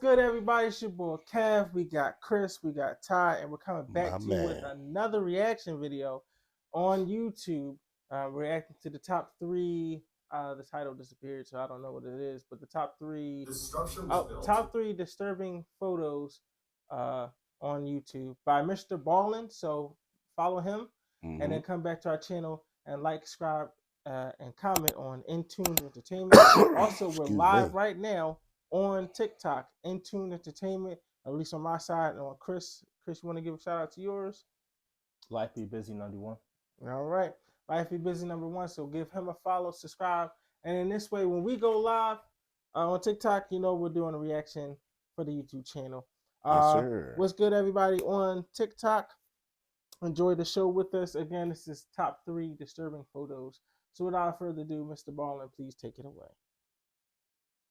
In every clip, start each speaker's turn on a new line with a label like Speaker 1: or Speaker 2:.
Speaker 1: good, everybody? It's your boy Kev. We got Chris, we got Ty, and we're coming
Speaker 2: My
Speaker 1: back to you with
Speaker 2: man.
Speaker 1: another reaction video on YouTube. Reacting to the top three. The title disappeared, so I don't know what it is, but the top three.
Speaker 3: The structure was built.
Speaker 1: Top three disturbing photos on YouTube by Mrballen. So follow him, and then come back to our channel and like, subscribe, and comment on Intune Entertainment. Also, we're live right now on TikTok, Intune Entertainment, at least on my side. And on Chris, you want to give a shout out to yours?
Speaker 4: Life Be Busy 91.
Speaker 1: All right. Life Be Busy #1. So give him a follow, subscribe. And in this way, when we go live on TikTok, you know we're doing a reaction for the YouTube channel.
Speaker 2: Yes, sir.
Speaker 1: What's good, everybody on TikTok? Enjoy the show with us. Again, this is top three disturbing photos. So without further ado, Mr. Ballin, please take it away.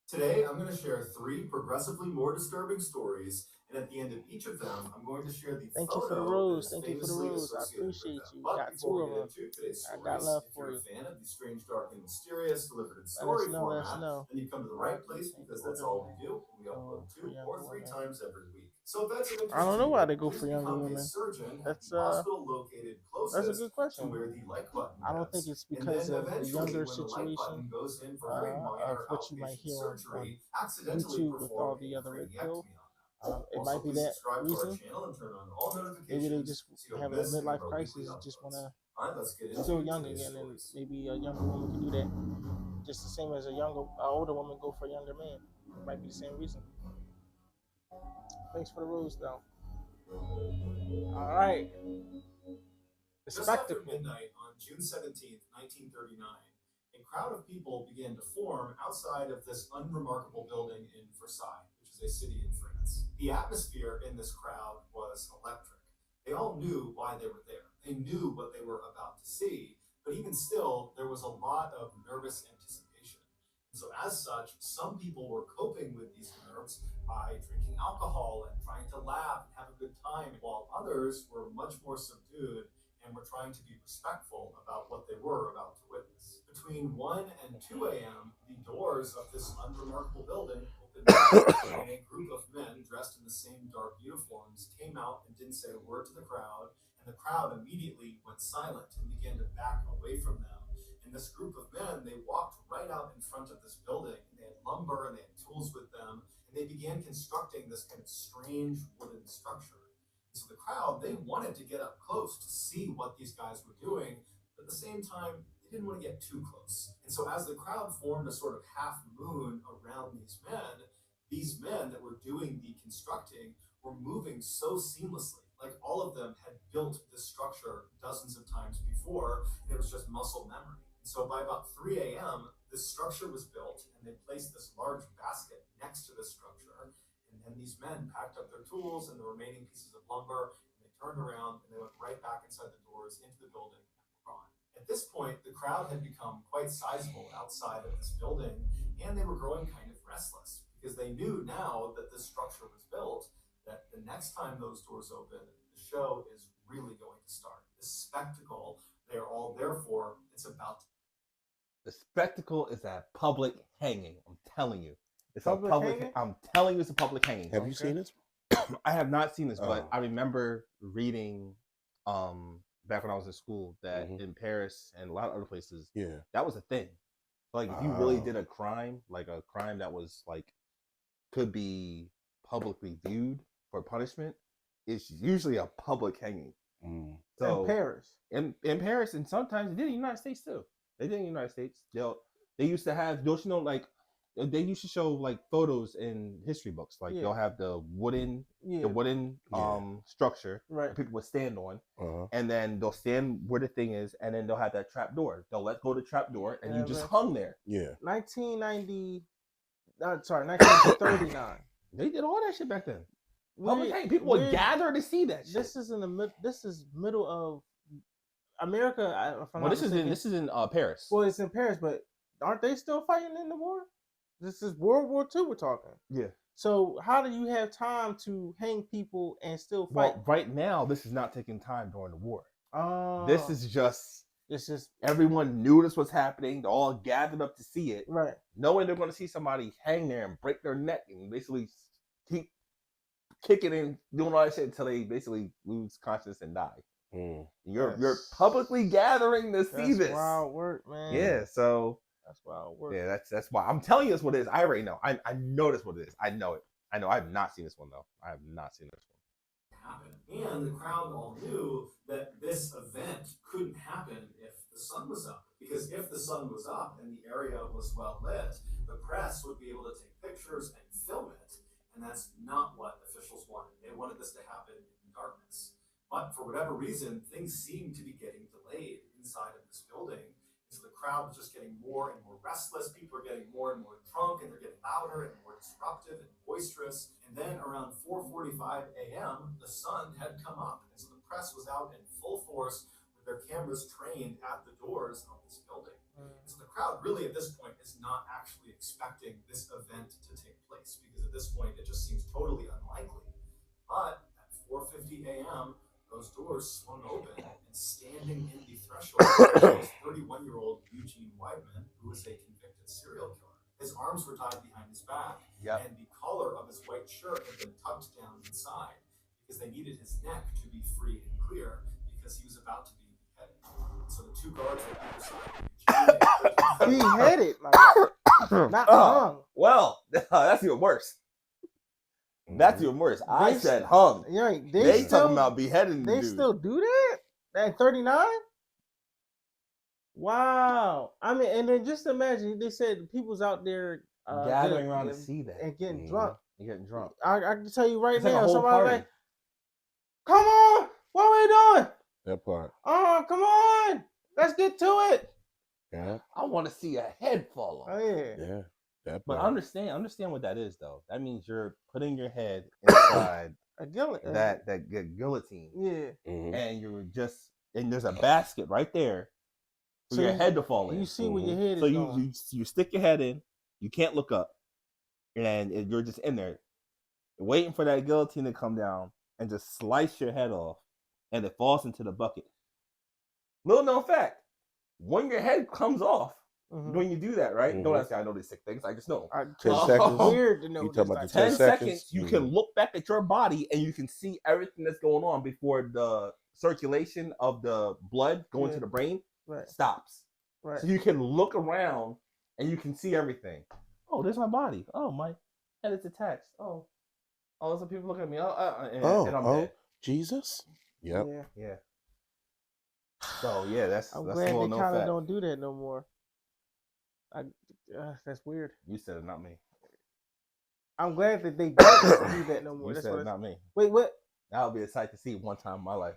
Speaker 3: Today, I'm going to share 3 progressively more disturbing stories, and at the end of each of them, I'm going to share the
Speaker 1: Thank you for the rose. Thank you for the rose. I appreciate you.
Speaker 3: But
Speaker 1: Got
Speaker 3: before
Speaker 1: 2
Speaker 3: we
Speaker 1: of
Speaker 3: get
Speaker 1: them.
Speaker 3: into today's
Speaker 1: I
Speaker 3: stories,
Speaker 1: got love
Speaker 3: if
Speaker 1: for
Speaker 3: you're
Speaker 1: you.
Speaker 3: a fan of the strange, dark, and mysterious delivered in
Speaker 1: Let
Speaker 3: story
Speaker 1: us know.
Speaker 3: format, then you've come to the right place because that's all we do. We upload 2 or 3 times every week. So if that's an interest
Speaker 1: I don't know
Speaker 3: to
Speaker 1: why
Speaker 3: you,
Speaker 1: they go
Speaker 3: please
Speaker 1: for younger
Speaker 3: become a
Speaker 1: women.
Speaker 3: surgeon at
Speaker 1: That's
Speaker 3: the hospital located closest
Speaker 1: a good
Speaker 3: to
Speaker 1: question.
Speaker 3: where the like button
Speaker 1: I don't
Speaker 3: goes.
Speaker 1: think it's
Speaker 3: And
Speaker 1: because
Speaker 3: then
Speaker 1: of the
Speaker 3: eventually,
Speaker 1: younger
Speaker 3: when the like
Speaker 1: situation
Speaker 3: button goes in for very
Speaker 1: of
Speaker 3: minor
Speaker 1: what you might
Speaker 3: outpatient
Speaker 1: hear
Speaker 3: surgery,
Speaker 1: on
Speaker 3: accidentally
Speaker 1: YouTube with all
Speaker 3: perform
Speaker 1: the
Speaker 3: a
Speaker 1: other red
Speaker 3: craniectomy
Speaker 1: pill.
Speaker 3: on them.
Speaker 1: It
Speaker 3: Also,
Speaker 1: might be
Speaker 3: please
Speaker 1: that
Speaker 3: subscribe to our
Speaker 1: reason.
Speaker 3: channel and turn on all notifications
Speaker 1: Maybe they just
Speaker 3: so you don't
Speaker 1: having a
Speaker 3: miss any of
Speaker 1: midlife
Speaker 3: our
Speaker 1: crisis
Speaker 3: weekly
Speaker 1: and just want
Speaker 3: uploads.
Speaker 1: to
Speaker 3: All right, let's get into
Speaker 1: feel young
Speaker 3: today's
Speaker 1: again, and
Speaker 3: stories.
Speaker 1: maybe a younger woman can do that just the same as a older woman go for a younger man. It might be the same reason. Thanks for the rose, though. All right. The
Speaker 3: Just after
Speaker 1: spectacle.
Speaker 3: midnight on June 17th, 1939, a crowd of people began to form outside of this unremarkable building in Versailles, which is a city in France. The atmosphere in this crowd was electric. They all knew why they were there. They knew what they were about to see, but even still, there was a lot of nervous anticipation. And so as such, some people were coping with these nerves by drinking alcohol and trying to laugh and have a good time, while others were much more subdued and were trying to be respectful about what they were about to witness. Between 1 and 2 a.m., the doors of this unremarkable building opened and a group of men dressed in the same dark uniforms came out and didn't say a word to the crowd, and the crowd immediately went silent and began to back away from them. And this group of men, they walked right out in front of this building, and they had lumber and they had tools with them, and they began constructing this kind of strange wooden structure. So the crowd, they wanted to get up close to see what these guys were doing, but at the same time, they didn't want to get too close. And so as the crowd formed a sort of half moon around these men that were doing the constructing were moving so seamlessly. Like all of them had built this structure dozens of times before, and it was just muscle memory. And so by about 3 a.m., this structure was built, and they placed this large basket next to the structure. And then these men packed up their tools and the remaining pieces of lumber, and they turned around and they went right back inside the doors into the building and were gone. At this point, the crowd had become quite sizable outside of this building, and they were growing kind of restless because they knew now that this structure was built, that the next time those doors open, the show is really going to start. The spectacle they're all there for, it's about to.
Speaker 4: The spectacle is a public hanging. I'm telling you. It's
Speaker 1: Public
Speaker 4: a public
Speaker 1: hanging?
Speaker 4: I'm telling you it's a public hanging.
Speaker 2: Have you seen this?
Speaker 4: I have not seen this, but
Speaker 2: Oh.
Speaker 4: I remember reading back when I was in school that in Paris and a lot of other places, that was a thing. Like if you really did a crime, like a crime that was like could be publicly viewed for punishment, it's usually a public hanging. So
Speaker 1: in Paris.
Speaker 4: In Paris, and sometimes they did in the United States too. They did in the United States. They used to have, don't you know, like they used to show like photos in history books. Like they'll have the wooden structure that people would stand on, and then they'll stand where the thing is, and then they'll have that trap door. They'll let go of the trap door, and you just hung there.
Speaker 1: 1939.
Speaker 4: They did all that shit back then. People would gather to see that shit.
Speaker 1: This is middle of America.
Speaker 4: This is in Paris.
Speaker 1: Well, it's in Paris, but aren't they still fighting in the war? This is World War II we're talking.
Speaker 4: Yeah.
Speaker 1: So how do you have time to hang people and still fight?
Speaker 4: Well, right now, this is not taking time during the war. This is just everyone knew this was happening. They all gathered up to see it.
Speaker 1: Right.
Speaker 4: Knowing they're going to see somebody hang there and break their neck and basically keep kicking and doing all that shit until they basically lose consciousness and die. You're publicly gathering to see this.
Speaker 1: Wild work, man.
Speaker 4: Yeah, so
Speaker 1: that's wild work.
Speaker 4: Yeah, that's why I'm telling you that's what it is. I already know. I know that's what it is. I know it. I know. I have not seen this one though. I have not seen this one.
Speaker 3: And the crowd all knew that this event couldn't happen if the sun was up. Because if the sun was up and the area was well lit, the press would be able to take pictures and film it. And that's not what officials wanted. They wanted this to happen in darkness. But for whatever reason, things seemed to be getting delayed inside of this building. So the crowd was just getting more and more restless. People are getting more and more drunk, and they're getting louder and more disruptive and boisterous. And then around 4:45 a.m., the sun had come up, and so the press was out in full force with their cameras trained at the doors of this building. And so the crowd really at this point is not actually expecting this event to take place, because at this point it just seems totally unlikely. But at 4:50 a.m., those doors swung open, and standing in the threshold was 31-year-old Eugene Weidman, who was a convicted serial killer. His arms were tied behind his back, and the collar of his white shirt had been tucked down inside because they needed his neck to be free and clear because he was about to be beheaded. So the two guards on either side of Eugene
Speaker 1: beheaded, not hung.
Speaker 4: Well, that's even worse. That's even worse. I said hung. They talking about beheading.
Speaker 1: They still do that at 39. Wow. I mean, and then just imagine they said the people's out there
Speaker 4: gathering around to see that
Speaker 1: and getting drunk.
Speaker 4: You're getting drunk.
Speaker 1: I can tell you right
Speaker 4: it's
Speaker 1: now,
Speaker 4: like
Speaker 1: somebody like, "Come on, what are we doing?"
Speaker 2: That part.
Speaker 1: Oh, come on, let's get to it.
Speaker 2: Yeah.
Speaker 4: I want to see a head fall off.
Speaker 1: Oh yeah.
Speaker 2: Yeah.
Speaker 4: But understand what that is though. That means you're putting your head inside
Speaker 1: a guillotine.
Speaker 4: that guillotine.
Speaker 1: Yeah.
Speaker 4: And and there's a basket right there for your head to fall in.
Speaker 1: You see where your head is
Speaker 4: so
Speaker 1: going.
Speaker 4: you stick your head in, you can't look up, and you're just in there waiting for that guillotine to come down and just slice your head off, and it falls into the bucket. Little known fact, when your head comes off, when you do that, right? Don't ask me, I know these sick things. I just know.
Speaker 2: 10 seconds.
Speaker 1: Weird to know.
Speaker 2: You talking about the
Speaker 4: 10 seconds, you can look back at your body and you can see everything that's going on before the circulation of the blood going to the brain stops.
Speaker 1: Right.
Speaker 4: So you can look around and you can see everything. Oh, there's my body. Oh, my head is attached. Oh, some people look at me. And I'm dead.
Speaker 2: Jesus. Yep.
Speaker 4: Yeah. So that's
Speaker 1: I'm
Speaker 4: that's
Speaker 1: glad
Speaker 4: a little
Speaker 1: they
Speaker 4: known
Speaker 1: kind of
Speaker 4: fact.
Speaker 1: don't do that no more. That's weird.
Speaker 4: You said it, not me.
Speaker 1: I'm glad that they don't do that no more.
Speaker 4: You
Speaker 1: That's
Speaker 4: said it, not me.
Speaker 1: Wait, what?
Speaker 4: That'll be a sight to see one time in my life.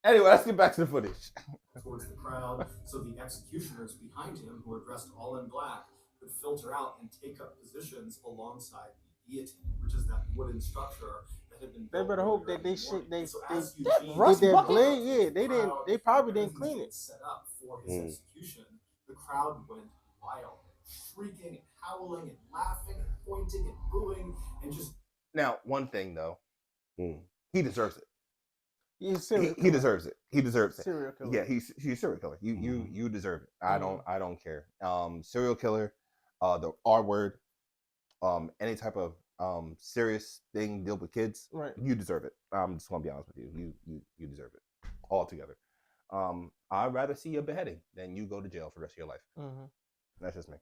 Speaker 4: Anyway, let's get back to the footage.
Speaker 3: Towards the crowd, so the executioners behind him, who were dressed all in black, could filter out and take up positions alongside the guillotine, which is that wooden structure that had been.
Speaker 1: They better hope that they
Speaker 3: so
Speaker 1: did that blade. Yeah, they didn't. They probably didn't clean it.
Speaker 3: Set up for his execution. The crowd went wild, shrieking and howling and laughing and pointing and booing and just.
Speaker 4: Now, one thing though, he deserves it.
Speaker 1: He
Speaker 4: deserves it. He deserves it.
Speaker 1: Serial killer.
Speaker 4: Yeah, he's a serial killer. You deserve it. I don't care. Serial killer, the R word, any type of serious thing deal with kids.
Speaker 1: Right.
Speaker 4: You deserve it. I'm just gonna be honest with you. You deserve it altogether. I'd rather see a beheading than you go to jail for the rest of your life. That's just me.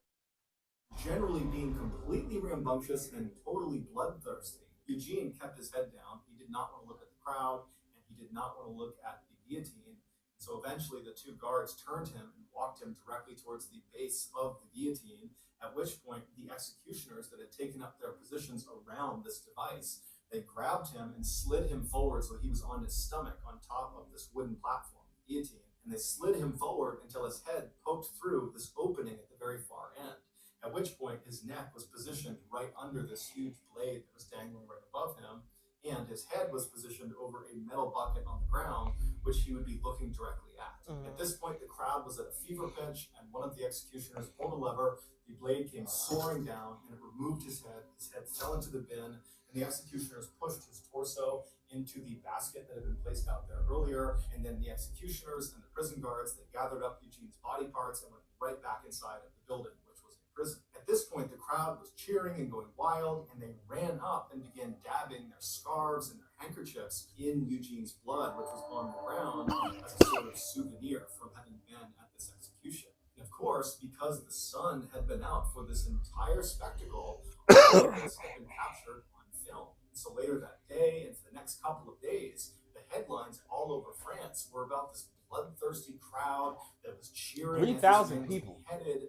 Speaker 3: Generally being completely rambunctious and totally bloodthirsty, Eugene kept his head down. He did not want to look at the crowd, and he did not want to look at the guillotine. So eventually the two guards turned him and walked him directly towards the base of the guillotine, at which point the executioners that had taken up their positions around this device, they grabbed him and slid him forward so he was on his stomach on top of this wooden platform, the guillotine. And they slid him forward until his head poked through this opening at the very far end, at which point his neck was positioned right under this huge blade that was dangling right above him, and his head was positioned over a metal bucket on the ground, which he would be looking directly at. At this point, the crowd was at a fever pitch, and one of the executioners pulled a lever. The blade came soaring down, and it removed his head. His head fell into the bin, and the executioners pushed his torso into the basket that had been placed out there earlier, and then the executioners and the prison guards, they gathered up Eugene's body parts and went right back inside of the building, which was a prison. At At this point, the crowd was cheering and going wild, and they ran up and began dabbing their scarves and their handkerchiefs in Eugene's blood, which was on the ground, as a sort of souvenir from having been at this execution. And of course, because the sun had been out for this entire spectacle, all of this had been captured on film. And so later that day, and for the next couple of days, the headlines all over France were about this bloodthirsty crowd that was cheering.
Speaker 1: 3,000
Speaker 3: people.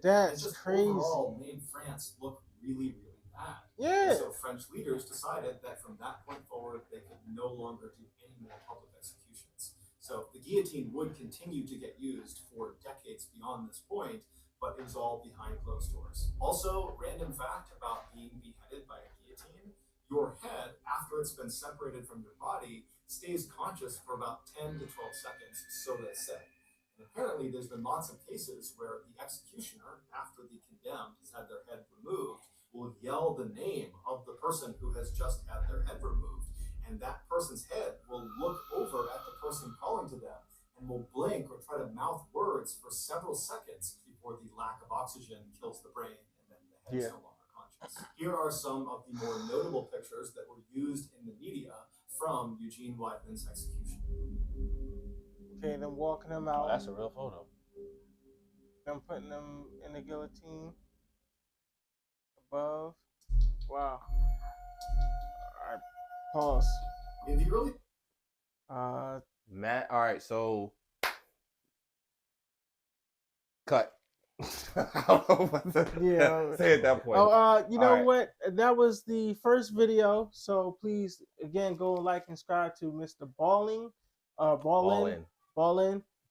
Speaker 1: That's
Speaker 3: just
Speaker 1: crazy.
Speaker 3: Overall, made France look really, really bad.
Speaker 1: Yeah.
Speaker 3: And so French leaders decided that from that point forward, they could no longer do any more public executions. So the guillotine would continue to get used for decades beyond this point, but it was all behind closed doors. Also, random fact about being beheaded by a guillotine: your head, after it's been separated from your body, stays conscious for about 10 to 12 seconds, so they say. And apparently, there's been lots of cases where the executioner, after the condemned has had their head removed, will yell the name of the person who has just had their head removed. And that person's head will look over at the person calling to them and will blink or try to mouth words for several seconds before the lack of oxygen kills the brain and then the head is no longer conscious. Here are some of the more notable pictures that were used in the media from Eugene Weidmann's execution.
Speaker 1: Okay, them walking them out.
Speaker 4: Oh, that's a real photo.
Speaker 1: Them putting them in the guillotine above. Wow. All right, pause.
Speaker 3: In the early
Speaker 4: Matt, all right, so cut. I don't know what to say at that point.
Speaker 1: Oh, you know
Speaker 4: right.
Speaker 1: what? That was the first video. So please, again, go like and subscribe to Mr. Balling. Balling.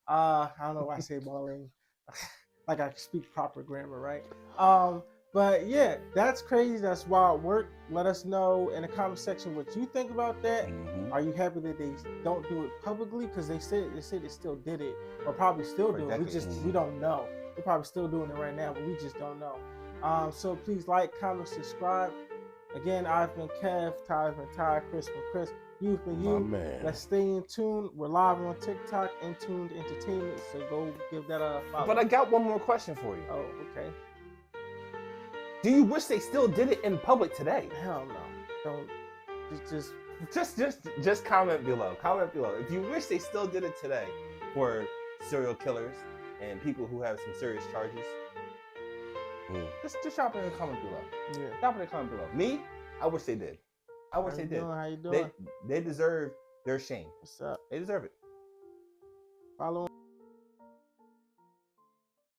Speaker 1: I don't know why I say balling. Like I speak proper grammar, right? But yeah, that's crazy. That's wild work. Let us know in the comment section what you think about that. Are you happy that they don't do it publicly? Because they said they still did it, or probably still do it. We don't know. They're probably still doing it right now, but we just don't know. So please like, comment, subscribe. Again, I've been Kev, Ty's been Ty, Chris been Chris, you've been you. Let's stay in tune. We're live on TikTok, Intuned Entertainment. So go give that a follow.
Speaker 4: But I got one more question for you.
Speaker 1: Oh, okay.
Speaker 4: Do you wish they still did it in public today?
Speaker 1: Hell no. Don't.
Speaker 4: Just comment below. Comment below if you wish they still did it today for serial killers and people who have some serious charges. Just drop it in the comment below.
Speaker 1: Yeah.
Speaker 4: Drop it in the comment below. Me, I wish they did. I wish they did.
Speaker 1: How you doing?
Speaker 4: They deserve their shame.
Speaker 1: What's up?
Speaker 4: They deserve it.
Speaker 1: Follow.